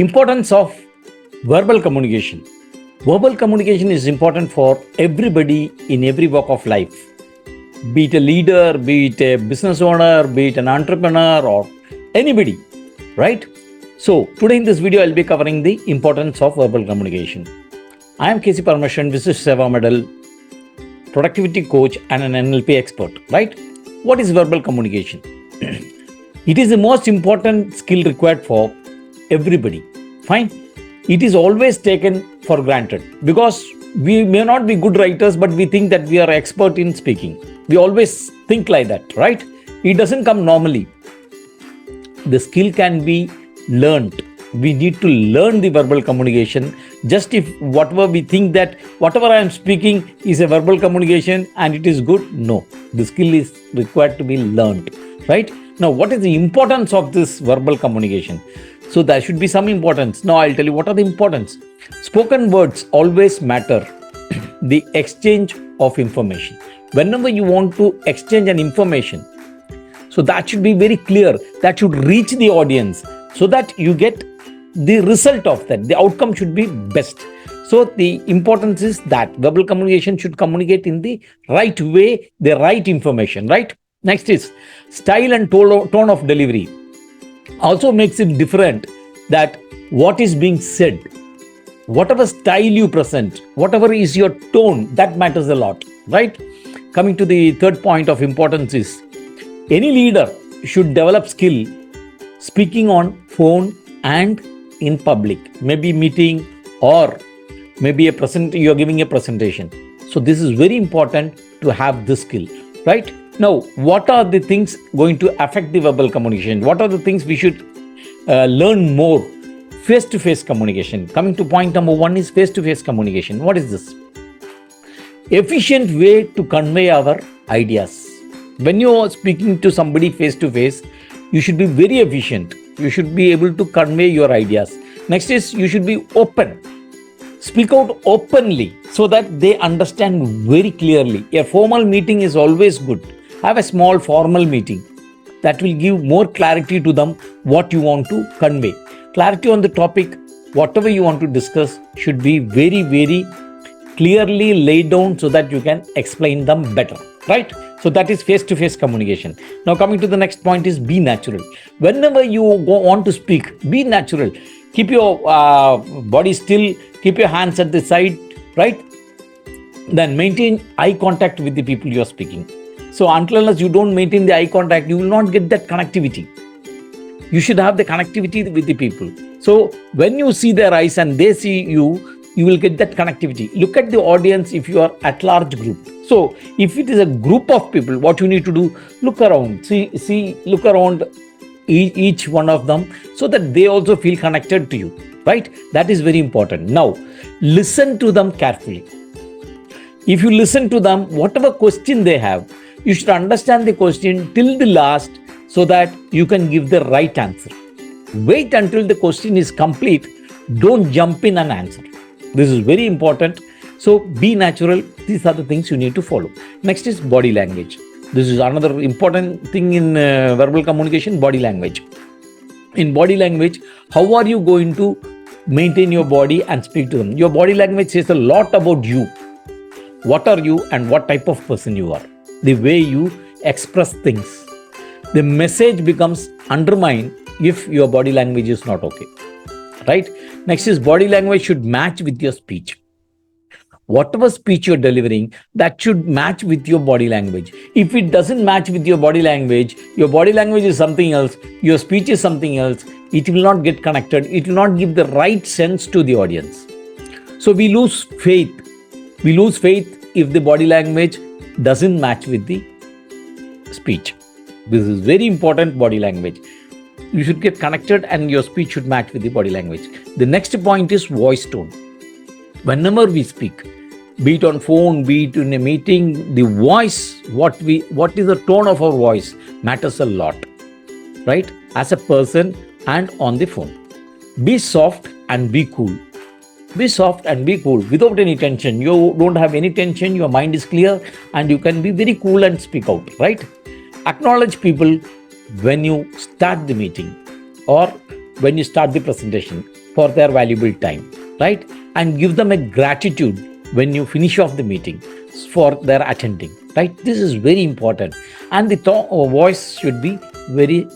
Importance of verbal communication. Verbal communication is important for everybody in every walk of life. Be it a leader, be it a business owner, be it an entrepreneur or anybody, right? So today in this video, I'll be covering the importance of verbal communication. I am KC Parmashan, Visit Seva Medal, productivity coach and an NLP expert, right? What is verbal communication? It is the most important skill required for everybody. Fine. It is always taken for granted because we may not be good writers, but we think that we are expert in speaking. We always think like that, right? It doesn't come normally. The skill can be learned. We need to learn the verbal communication. Just if whatever we think that whatever I am speaking is a verbal communication and it is good, no. The skill is required to be learned, right? Now, what is the importance of this verbal communication? So there should be some importance. Now, I'll tell you what are the importance. Spoken words always matter. The exchange of information. Whenever you want to exchange an information, so that should be very clear. That should reach the audience so that you get the result of that. The outcome should be best. So the importance is that verbal communication should communicate in the right way, the right information, right? Next is style and tone of delivery. Also makes it different that what is being said, whatever style you present, whatever is your tone, that matters a lot, right? Coming to the third point of importance is any leader should develop skill speaking on phone and in public, maybe meeting or maybe you're giving a presentation. So this is very important to have this skill, right? Now, what are the things going to affect the verbal communication? What are the things we should learn more? Face-to-face communication. Coming to point number one is face-to-face communication. What is this? Efficient way to convey our ideas. When you are speaking to somebody face-to-face, you should be very efficient. You should be able to convey your ideas. Next is you should be open. Speak out openly so that they understand very clearly. A formal meeting is always good. Have a small formal meeting. That will give more clarity to them what you want to convey. Clarity on the topic, whatever you want to discuss should be very, very clearly laid down so that you can explain them better, right? So that is face-to-face communication. Now coming to the next point is be natural. Whenever you want to speak, be natural. Keep your body still, keep your hands at the side, right? Then maintain eye contact with the people you are speaking. So until unless you don't maintain the eye contact, you will not get that connectivity. You should have the connectivity with the people. So when you see their eyes and they see you, you will get that connectivity. Look at the audience if you are at large group. So if it is a group of people, what you need to do, look around, look around each one of them so that they also feel connected to you, right? That is very important. Now, listen to them carefully. If you listen to them, whatever question they have, you should understand the question till the last so that you can give the right answer. Wait until the question is complete. Don't jump in and answer. This is very important. So be natural. These are the things you need to follow. Next is body language. This is another important thing in verbal communication, body language. In body language, how are you going to maintain your body and speak to them? Your body language says a lot about you. What are you and what type of person you are? The way you express things. The message becomes undermined if your body language is not okay, right? Next is body language should match with your speech. Whatever speech you're delivering, that should match with your body language. If it doesn't match with your body language is something else, your speech is something else, it will not get connected. It will not give the right sense to the audience. So we lose faith. We lose faith if the body language doesn't match with the speech. This is very important, body language. You should get connected and your speech should match with the body language. The next point is voice tone. Whenever we speak, be it on phone, be it in a meeting, the voice, what is the tone of our voice matters a lot, right? As a person and on the phone. Be soft and be cool. Be soft and be cool without any tension. You don't have any tension, your mind is clear and you can be very cool and speak out, right? Acknowledge people when you start the meeting or when you start the presentation for their valuable time, right? And give them a gratitude when you finish off the meeting for their attending, right? This is very important. And the voice should be very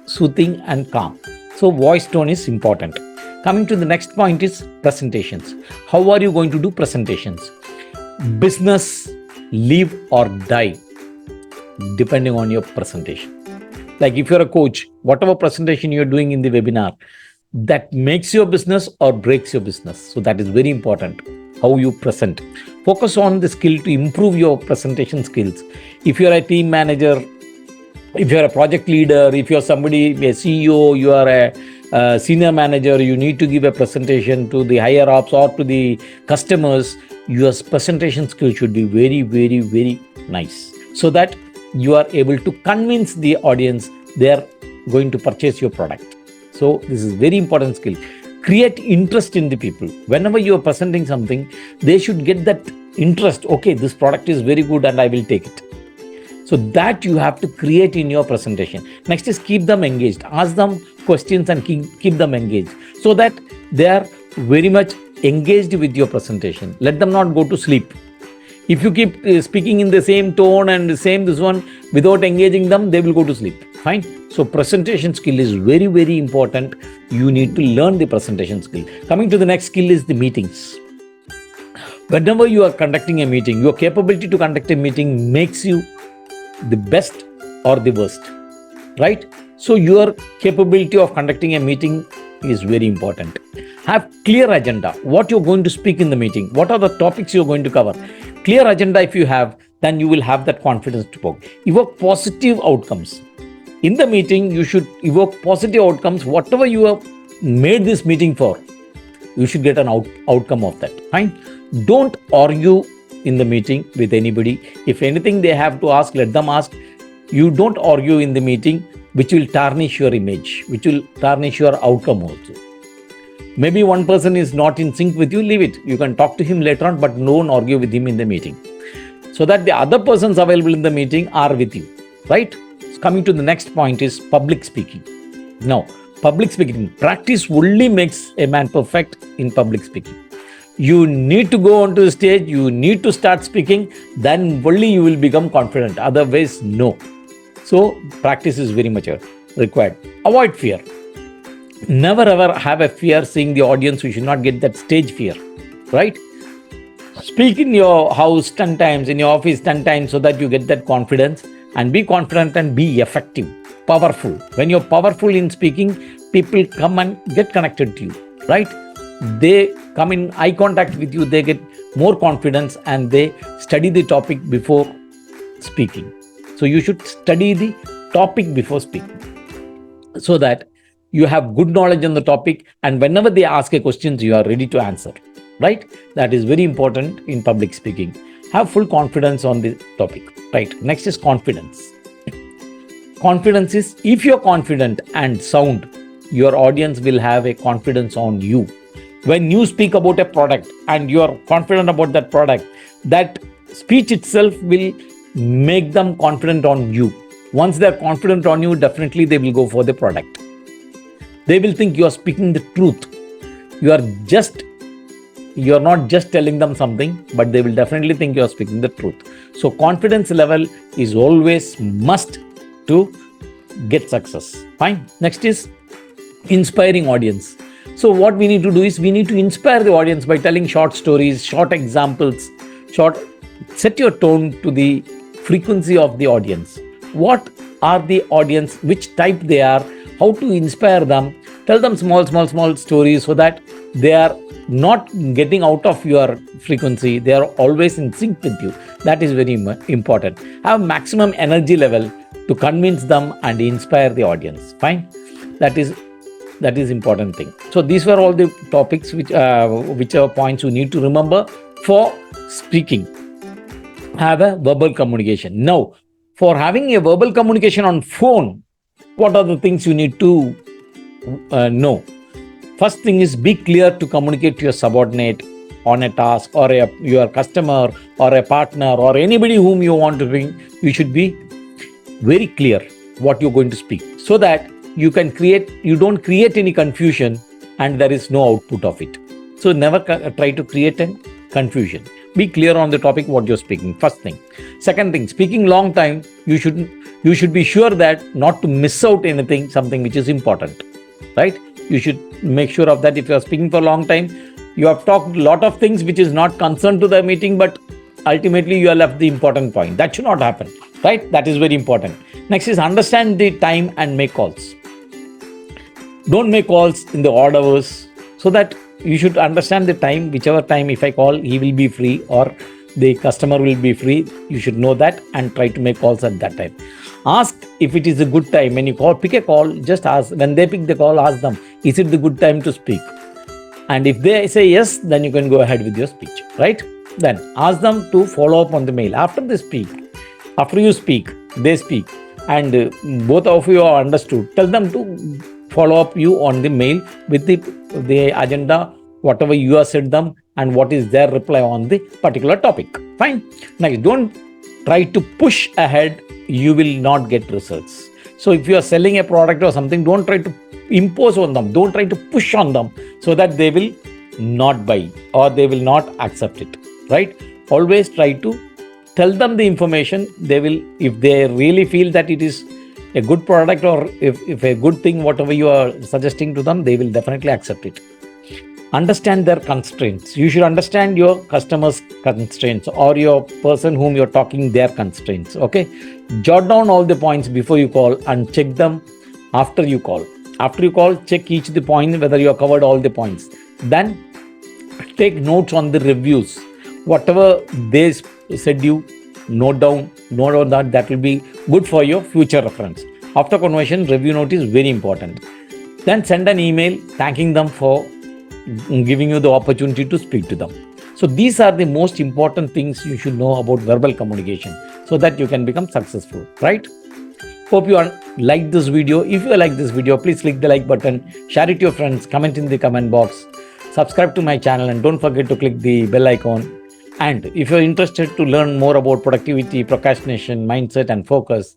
soothing and calm. So voice tone is important. Coming to the next point is presentations. How are you going to do presentations? Business live or die depending on your presentation. Like if you're a coach, whatever presentation you're doing in the webinar, that makes your business or breaks your business. So that is very important, how you present. Focus on the skill to improve your presentation skills. If you're a team manager, if you're a project leader, if you're somebody, a CEO, you are a senior manager, you need to give a presentation to the higher ups or to the customers, your presentation skill should be very, very, very nice, so that you are able to convince the audience they are going to purchase your product. So this is very important skill. Create interest in the people. Whenever you are presenting something, they should get that interest. Okay, this product is very good and I will take it. So that you have to create in your presentation. Next is keep them engaged. Ask them questions and keep them engaged, so that they are very much engaged with your presentation. Let them not go to sleep. If you keep speaking in the same tone and the same this one without engaging them, they will go to sleep. Fine. So presentation skill is very, very important. You need to learn the presentation skill. Coming to the next skill is the meetings. Whenever you are conducting a meeting, your capability to conduct a meeting makes you the best or the worst, right? So your capability of conducting a meeting is very important. Have clear agenda. What you're going to speak in the meeting. What are the topics you're going to cover? Clear agenda if you have, then you will have that confidence to talk. Evoke positive outcomes. In the meeting, you should evoke positive outcomes. Whatever you have made this meeting for, you should get an outcome of that. Fine. Don't argue in the meeting with anybody. If anything they have to ask, let them ask. You don't argue in the meeting, which will tarnish your image, which will tarnish your outcome also. Maybe one person is not in sync with you, leave it. You can talk to him later on, but don't argue with him in the meeting, so that the other persons available in the meeting are with you, right? Coming to the next point is public speaking. Now, public speaking, practice only makes a man perfect in public speaking. You need to go onto the stage, you need to start speaking, then only you will become confident. Otherwise, no. So, practice is very much required. Avoid fear. Never ever have a fear seeing the audience. You should not get that stage fear, right? Speak in your house 10 times, in your office 10 times, so that you get that confidence, and be confident and be effective, powerful. When you're powerful in speaking, people come and get connected to you, right? They come in eye contact with you, they get more confidence, and they study the topic before speaking. So you should study the topic before speaking, so that you have good knowledge on the topic, and whenever they ask a question, you are ready to answer, right? That is very important in public speaking. Have full confidence on the topic, right? Next is confidence. Confidence is, if you're confident and sound, your audience will have a confidence on you. When you speak about a product and you are confident about that product, that speech itself will make them confident on you. Once they're confident on you, definitely they will go for the product. They will think you are speaking the truth. You are not just telling them something, but they will definitely think you are speaking the truth. So confidence level is always must to get success. Fine. Next is inspiring audience. So what we need to do is we need to inspire the audience by telling short stories, short examples, set your tone to the frequency of the audience. What are the audience, which type they are, how to inspire them. Tell them small stories, so that they are not getting out of your frequency. They are always in sync with you. That is very important. Have maximum energy level to convince them and inspire the audience. Fine. That is important thing. So these were all the topics which are points you need to remember for speaking. Have a verbal communication. Now, for having a verbal communication on phone, what are the things you need to know? First thing is, be clear to communicate to your subordinate on a task, or your customer or a partner or anybody whom you want to bring. You should be very clear what you're going to speak, so that you don't create any confusion and there is no output of it. So never try to create a confusion. Be clear on the topic what you're speaking. First thing. Second thing, speaking long time, you should be sure that not to miss out anything, something which is important, right? You should make sure of that. If you are speaking for a long time, you have talked a lot of things which is not concerned to the meeting, but ultimately you have left the important point. That should not happen, right? That is very important. Next is understand the time and make calls. Don't make calls in the odd hours, so that you should understand the time. Whichever time, if I call, he will be free or the customer will be free. You should know that and try to make calls at that time. Ask if it is a good time. When you call, pick a call, just ask. When they pick the call, ask them, is it the good time to speak? And if they say yes, then you can go ahead with your speech, right? Then ask them to follow up on the mail. After you speak, they speak, and both of you are understood. Tell them to follow up you on the mail with the agenda, whatever you have said them, and what is their reply on the particular topic. Fine. Next, don't try to push ahead. You will not get results. So if you are selling a product or something, don't try to impose on them. Don't try to push on them so that they will not buy or they will not accept it, right? Always try to tell them the information. They will, if they really feel that it is a good product or if a good thing, whatever you are suggesting to them, they will definitely accept it. Understand their constraints. You should understand your customer's constraints or your person whom you're talking, their constraints. Okay. Jot down all the points before you call and check them after you call. After you call, check each the point whether you have covered all the points. Then take notes on the reviews. Whatever they said you, note down that. That will be good for your future reference. After conversation, review note is very important. Then send an email thanking them for giving you the opportunity to speak to them. So these are the most important things you should know about verbal communication so that you can become successful, right? Hope you like this video. If you like this video, please click the like button, share it to your friends, comment in the comment box, subscribe to my channel, and don't forget to click the bell icon. And if you're interested to learn more about productivity, procrastination, mindset, and focus,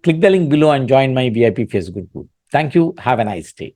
click the link below and join my VIP Facebook group. Thank you. Have a nice day.